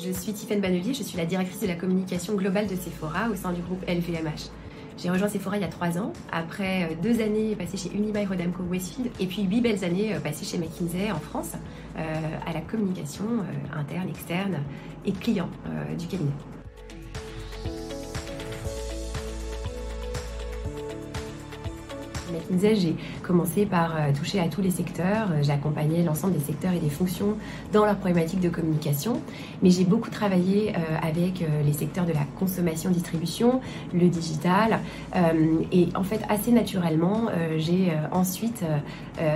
Je suis Tiffaine Bannelier, je suis la directrice de la communication globale de Sephora au sein du groupe LVMH. J'ai rejoint Sephora il y a 3 ans, après 2 années passées chez Unibail-Rodamco Westfield et puis 8 belles années passées chez McKinsey en France, à la communication interne, externe et client du cabinet. McKinsey, j'ai commencé par toucher à tous les secteurs. J'ai accompagné l'ensemble des secteurs et des fonctions dans leurs problématiques de communication. Mais j'ai beaucoup travaillé avec les secteurs de la consommation-distribution, le digital. Et en fait, assez naturellement, j'ai ensuite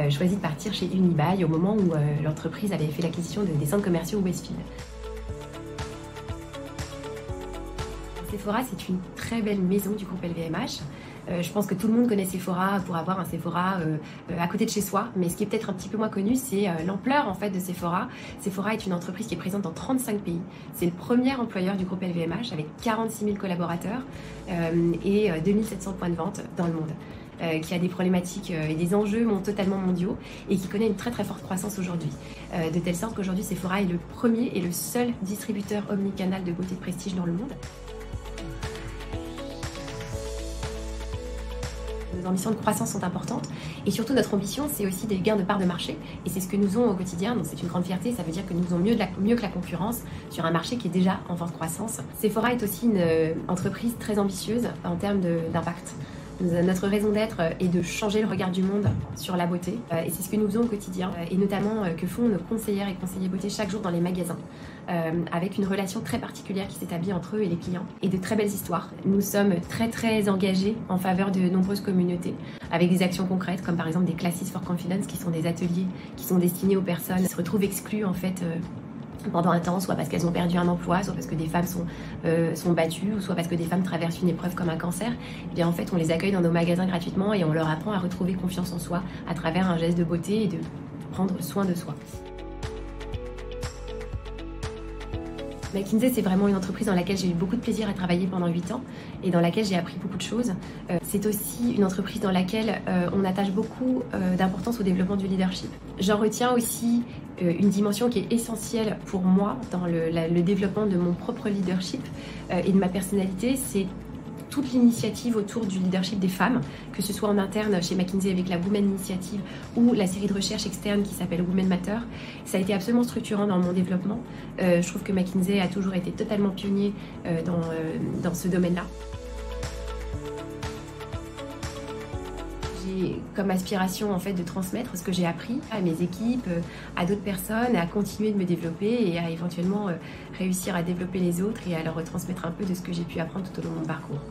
choisi de partir chez Unibail au moment où l'entreprise avait fait l'acquisition des centres commerciaux Westfield. Sephora, c'est une très belle maison du groupe LVMH. Je pense que tout le monde connaît Sephora pour avoir un Sephora à côté de chez soi, mais ce qui est peut-être un petit peu moins connu, c'est l'ampleur en fait de Sephora. Sephora est une entreprise qui est présente dans 35 pays. C'est le premier employeur du groupe LVMH avec 46 000 collaborateurs et 2700 points de vente dans le monde. Qui a des problématiques et des enjeux totalement mondiaux et qui connaît une très très forte croissance aujourd'hui. De telle sorte qu'aujourd'hui Sephora est le premier et le seul distributeur omnicanal de beauté de prestige dans le monde. Nos ambitions de croissance sont importantes et surtout notre ambition c'est aussi des gains de part de marché et c'est ce que nous faisons au quotidien, donc c'est une grande fierté, ça veut dire que nous faisons mieux que la concurrence sur un marché qui est déjà en forte croissance. Sephora est aussi une entreprise très ambitieuse en termes d'impact. Notre raison d'être est de changer le regard du monde sur la beauté et c'est ce que nous faisons au quotidien et notamment que font nos conseillères et conseillers beauté chaque jour dans les magasins avec une relation très particulière qui s'établit entre eux et les clients et de très belles histoires. Nous sommes très engagés en faveur de nombreuses communautés avec des actions concrètes comme par exemple des Classes for Confidence qui sont des ateliers qui sont destinés aux personnes qui se retrouvent exclues en fait pendant un temps, soit parce qu'elles ont perdu un emploi, soit parce que des femmes sont battues, ou soit parce que des femmes traversent une épreuve comme un cancer. Et bien en fait, on les accueille dans nos magasins gratuitement et on leur apprend à retrouver confiance en soi à travers un geste de beauté et de prendre soin de soi. McKinsey, c'est vraiment une entreprise dans laquelle j'ai eu beaucoup de plaisir à travailler pendant 8 ans et dans laquelle j'ai appris beaucoup de choses. C'est aussi une entreprise dans laquelle on attache beaucoup d'importance au développement du leadership. J'en retiens aussi une dimension qui est essentielle pour moi dans le développement de mon propre leadership et de ma personnalité, c'est toute l'initiative autour du leadership des femmes, que ce soit en interne chez McKinsey avec la Women Initiative ou la série de recherche externe qui s'appelle Women Matter. Ça a été absolument structurant dans mon développement. Je trouve que McKinsey a toujours été totalement pionnier dans ce domaine-là. J'ai comme aspiration en fait de transmettre ce que j'ai appris à mes équipes, à d'autres personnes, à continuer de me développer et à éventuellement réussir à développer les autres et à leur retransmettre un peu de ce que j'ai pu apprendre tout au long de mon parcours.